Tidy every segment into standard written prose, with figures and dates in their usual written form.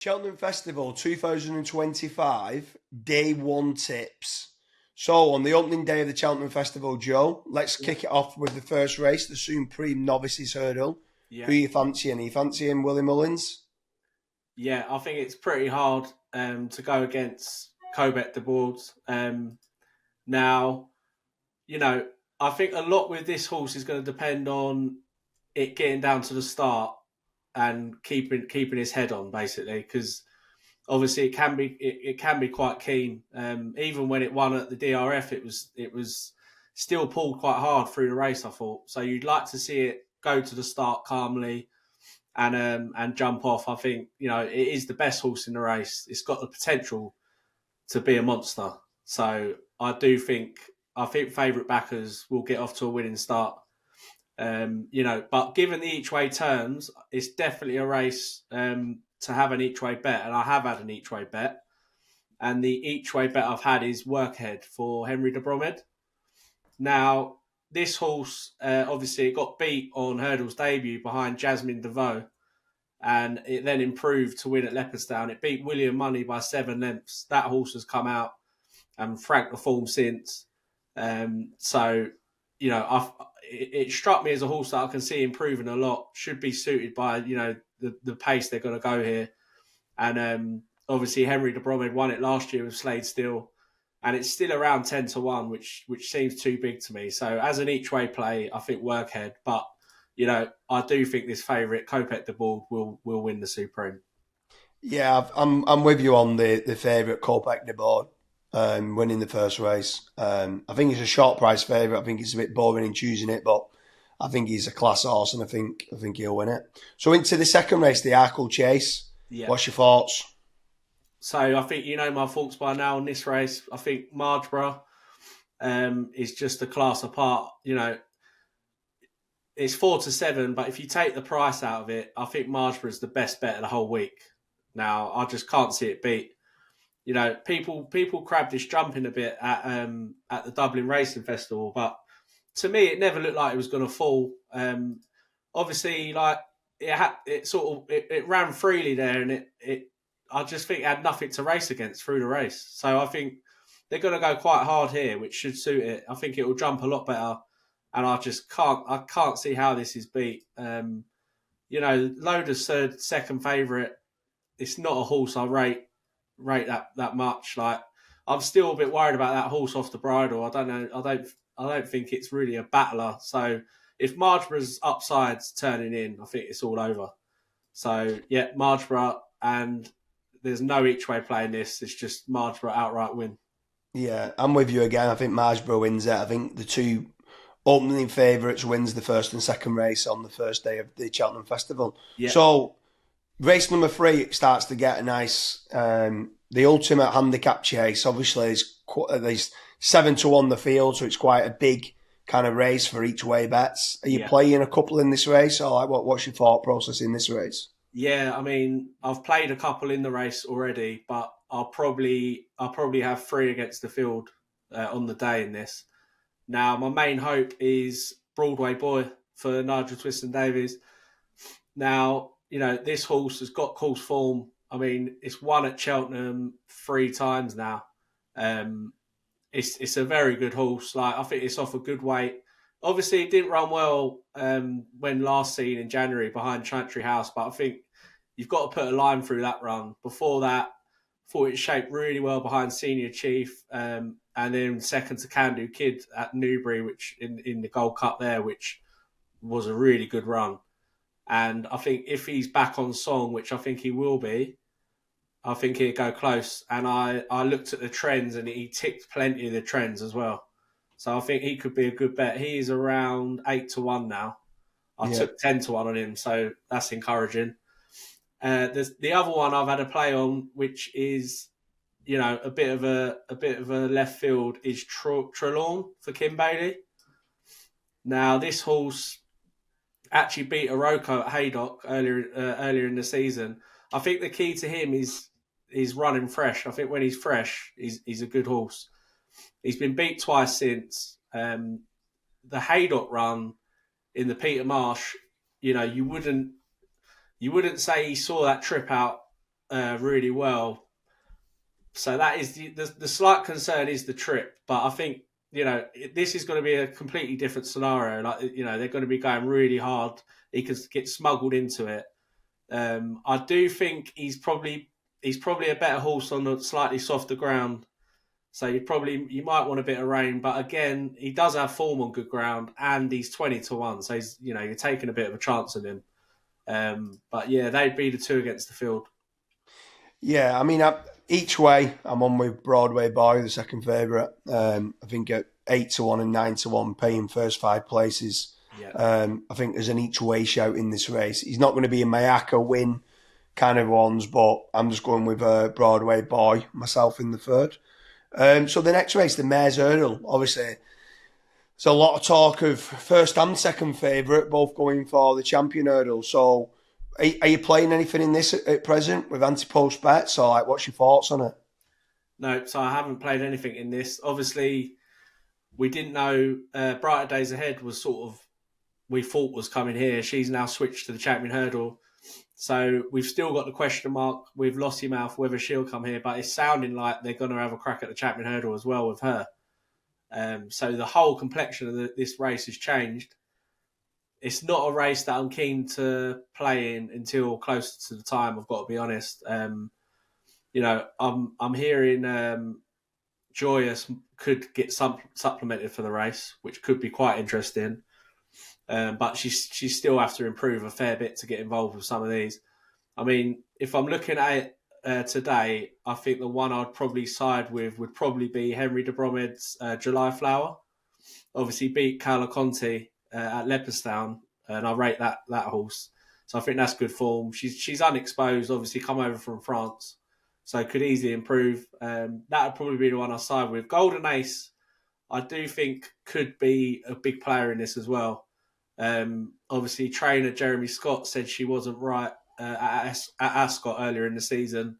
Cheltenham Festival 2025, day one tips. So, on the opening day of the Cheltenham Festival, Joe, let's kick it off with the first race, the Supreme Novices Hurdle. Who Yeah, are you fancying? Are you fancying Willie Mullins? yeah. I think it's pretty hard to go against Cobet de Boards. Now, you know, I think a lot with this horse is going to depend on it getting down to the start and keeping his head on, basically, because obviously it can be quite keen. Even when it won at the DRF, it was still pulled quite hard through the race. I thought so. You'd like to see it go to the start calmly and jump off. I think it is the best horse in the race. It's got the potential to be a monster. So I think favourite backers will get off to a winning start. But given the each way terms, it's definitely a race to have an each way bet, and I have had an each way bet. And the each way bet I've had is work ahead for Henry de Bromhead. Now, this horse obviously it got beat on Hurdle's debut behind Jasmine DeVoe, and it then improved to win at Leopardstown. It beat William Money by 7 lengths. That horse has come out and franked the form since. So, it struck me as a horse that I can see improving a lot. Should be suited by the pace they're going to go here, and obviously Henry de Bromhead won it last year with Slade Steel, and it's still around 10-1, which seems too big to me. So as an each way play, I think Workhead, but I do think this favourite Copet de Board will win the Supreme. Yeah, I'm with you on the favourite Kolpak de Board winning the first race. I think he's a short price favourite. I think it's a bit boring in choosing it, but I think he's a class horse, and I think he'll win it. So into the second race, the Arkle Chase. Yeah. What's your thoughts? So I think my thoughts by now on this race. I think Margeborough is just a class apart. It's 4-7, but if you take the price out of it, I think Margeborough is the best bet of the whole week. Now I just can't see it beat. People crabbed this jumping a bit at the Dublin Racing Festival, but to me, it never looked like it was going to fall. Obviously, like it ran freely there, and I just think it had nothing to race against through the race. So I think they're going to go quite hard here, which should suit it. I think it will jump a lot better, and I can't see how this is beat. Loda's second favourite. It's not a horse I rate that much. Like I'm still a bit worried about that horse off the bridle. I don't know. I don't think it's really a battler. So if Margeborough's upside's turning in, I think it's all over. So yeah, Margeborough, and there's no each way playing this. It's just Margeborough outright win. Yeah, I'm with you again. I think Margeborough wins it. I think the two opening favourites wins the first and second race on the first day of the Cheltenham Festival. Yeah, So race number 3 starts to get a nice, the ultimate handicap chase. Obviously, there's 7-1 the field, so it's quite a big kind of race for each way bets. Are you yeah, playing a couple in this race, or like what's your thought process in this race? yeah. I mean, I've played a couple in the race already, but I'll probably have 3 against the field on the day in this. Now, my main hope is Broadway Boy for Nigel Twiston Davies. Now, this horse has got course form. I mean, it's won at Cheltenham 3 times now. Um, it's a very good horse. Like I think it's off a good weight. Obviously, it didn't run well when last seen in January behind Chantry House, but I think you've got to put a line through that run. Before that, thought it shaped really well behind Senior Chief, and then second to Can Do Kid at Newbury, which in the Gold Cup there, which was a really good run. And I think if he's back on song, which I think he will be, I think he'll go close. And I looked at the trends, and he ticked plenty of the trends as well. So I think he could be a good bet. He is around 8-1 now. I Yeah. took 10-1 on him, so that's encouraging. The other one I've had a play on, which is a bit of a left field, is Trelawn for Kim Bailey. Now this horse actually beat Aroko at Haydock earlier in the season. I think the key to him is running fresh. I think when he's fresh, he's a good horse. He's been beat twice since the Haydock run in the Peter Marsh. You wouldn't say he saw that trip out really well. So that is the slight concern is the trip. But I think, this is going to be a completely different scenario. Like, they're going to be going really hard. He could get smuggled into it. I do think he's probably a better horse on the slightly softer ground. So you might want a bit of rain, but again, he does have form on good ground, and he's 20-1. So he's you're taking a bit of a chance on him. But yeah, they'd be the two against the field. Yeah, I mean, each way, I'm on with Broadway Boy, the second favourite. I think at 8-1 and 9-1, paying first 5 places. Yeah. I think there's an each way shout in this race. He's not going to be a Mayaka win kind of ones, but I'm just going with Broadway Boy, myself in the third. So the next race, the Mares Hurdle, obviously, there's a lot of talk of first and second favourite, both going for the Champion Hurdle. So are you playing anything in this at present with anti-post bets, or like, what's your thoughts on it? No, so I haven't played anything in this. Obviously, we didn't know Brighter Days Ahead was we thought was coming here. She's now switched to the Champion Hurdle. So we've still got the question mark with Lossiemouth whether she'll come here, but it's sounding like they're going to have a crack at the Champion Hurdle as well with her. So the whole complexion of this race has changed. It's not a race that I'm keen to play in until closer to the time, I've got to be honest. I'm hearing Joyous could get supplemented for the race, which could be quite interesting. But she still have to improve a fair bit to get involved with some of these. I mean, if I'm looking at it today, I think the one I'd probably side with would probably be Henry de Bromhead's July Flower. Obviously beat Calaconte at Leopardstown, and I rate that horse. So I think that's good form. She's unexposed, obviously come over from France, so could easily improve. That would probably be the one I side with. Golden Ace, I do think could be a big player in this as well. Obviously, trainer Jeremy Scott said she wasn't right at Ascot earlier in the season.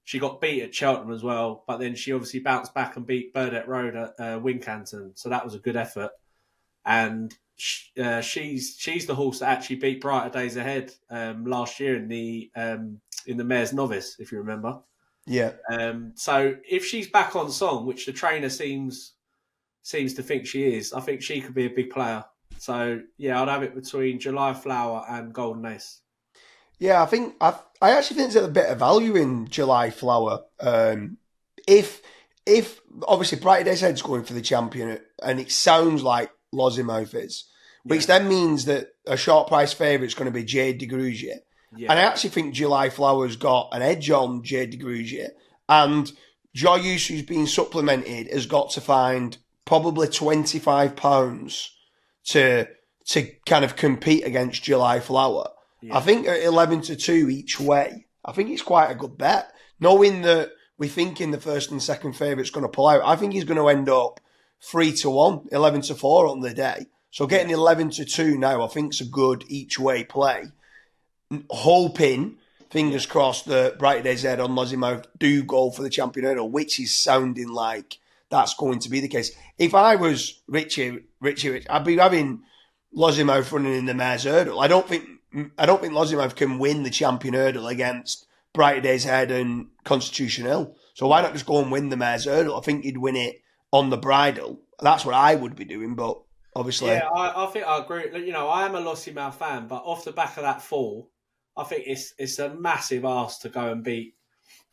She got beat at Cheltenham as well, but then she obviously bounced back and beat Burdett Road at Wincanton, so that was a good effort. And she's the horse that actually beat Brighter Days Ahead last year in the Mares Novice, if you remember. Yeah. So if she's back on song, which the trainer seems to think she is, I think she could be a big player. So yeah, I'd have it between July Flower and Golden Ace. Yeah, I actually think there's a bit of value in July Flower. If obviously Brighter Days Ahead's going for the champion, and it sounds like Lossiemouth is, which then means that a short price favourite is going to be Jade de Grugier. Yeah. And I actually think July Flower's got an edge on Jade de Grugier, and Joyous, who's been supplemented, has got to find probably £25 to kind of compete against July Flower. Yeah. I think at 11-2 each way, I think it's quite a good bet. Knowing that we think in the first and second favourite's going to pull out, I think he's going to end up 3-1, 11-4 on the day. So getting 11-2 now, I think is a good each way play. Hoping, fingers crossed, that Brighter Days Ahead on Lossiemouth do go for the Champion Hurdle, which is sounding like that's going to be the case. If I was Richie, I'd be having Lossiemouth running in the Mares Hurdle. I don't think Lossiemouth can win the Champion Hurdle against Brighter Days Ahead and Constitution Hill. So why not just go and win the Mares Hurdle? I think he'd win it on the bridle. That's what I would be doing, but obviously... Yeah, I think I agree. I am a Lossiemouth fan, but off the back of that fall, I think it's a massive ask to go and beat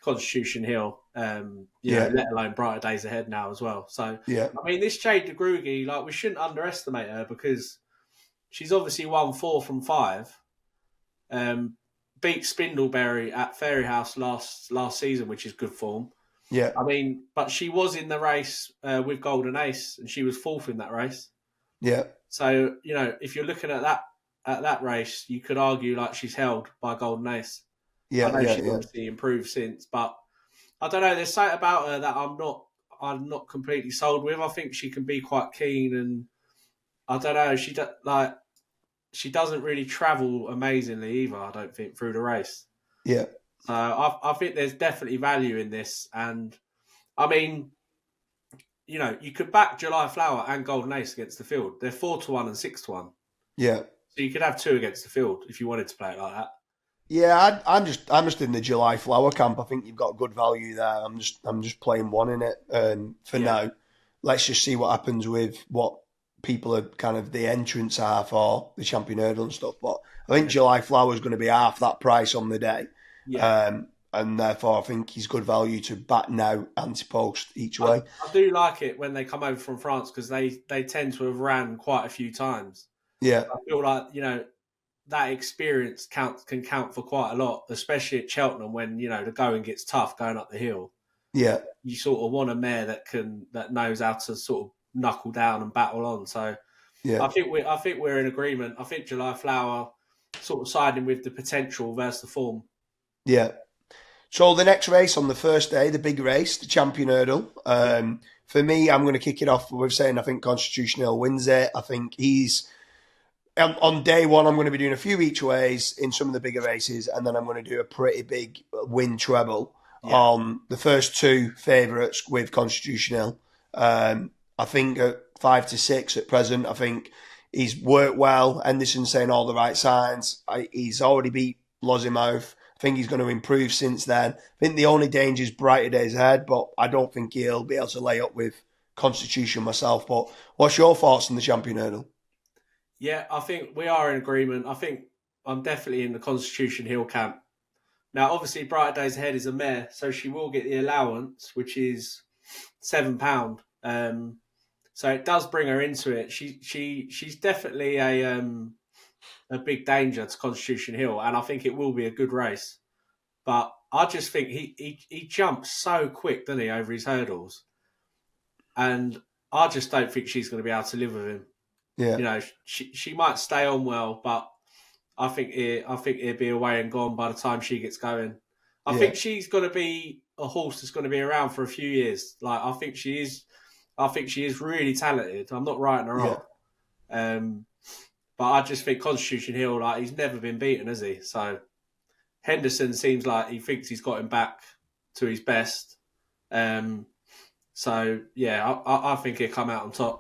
Constitution Hill, let alone Brighter Days Ahead now as well. So, I mean, this Jade de Grugier, we shouldn't underestimate her because she's obviously won 4 from 5. Beat Spindleberry at Fairyhouse last season, which is good form. Yeah. I mean, but she was in the race with Golden Ace, and she was 4th in that race. Yeah. So, if you're looking at that race, you could argue like she's held by Golden Ace. Yeah, I know she's obviously improved since, but I don't know. There's something about her that I'm not completely sold with. I think she can be quite keen, and I don't know. She doesn't really travel amazingly either. I don't think through the race. Yeah. So I think there's definitely value in this, and I mean, you could back July Flower and Golden Ace against the field. They're 4-1 and 6-1. Yeah. So you could have 2 against the field if you wanted to play it like that. Yeah, I'm just in the July Flower camp. I think you've got good value there. I'm just playing one in it for Yeah, now. Let's just see what happens with what people are kind of the entrants are for the Champion Hurdle and stuff. But I think yeah, July Flower is going to be half that price on the day, yeah. and therefore I think he's good value to bat now anti-post each I, way. I do like it when they come over from France because they tend to have ran quite a few times. Yeah, I feel like that experience can count for quite a lot, especially at Cheltenham when the going gets tough going up the hill. yeah, You sort of want a mare that knows how to sort of knuckle down and battle on. So yeah, I think we're in agreement. I think July Flower sort of siding with the potential versus the form. yeah. So the next race on the first day, the big race, the Champion Hurdle. Yeah, For me, I'm going to kick it off with saying I think Constitution Hill wins it. I think he's on day one. I'm going to be doing a few each ways in some of the bigger races, and then I'm going to do a pretty big win treble yeah, on the first two favourites with Constitution Hill. I think at 5 to 6 at present, I think he's worked well. Henderson's saying all the right signs. He's already beat Losimouth. I think he's going to improve since then. I think the only danger is brighter days ahead, but I don't think he'll be able to lay up with Constitution myself. But what's your thoughts on the Champion Hurdle? yeah. I think we are in agreement. I think I'm definitely in the Constitution Hill camp. Now, obviously, Brighter Days Ahead is a mare, so she will get the allowance, which is £7. So it does bring her into it. She's definitely a big danger to Constitution Hill, and I think it will be a good race. But I just think he jumps so quick, doesn't he, over his hurdles, and I just don't think she's going to be able to live with him. Yeah, She might stay on well, but I think it'd be away and gone by the time she gets going. I yeah, think she's going to be a horse that's going to be around for a few years. Like I think she is. I think she is really talented. I'm not writing her yeah, off. Um, but I just think Constitution Hill, like he's never been beaten, has he? So Henderson seems like he thinks he's got him back to his best. So yeah, I think he'll come out on top.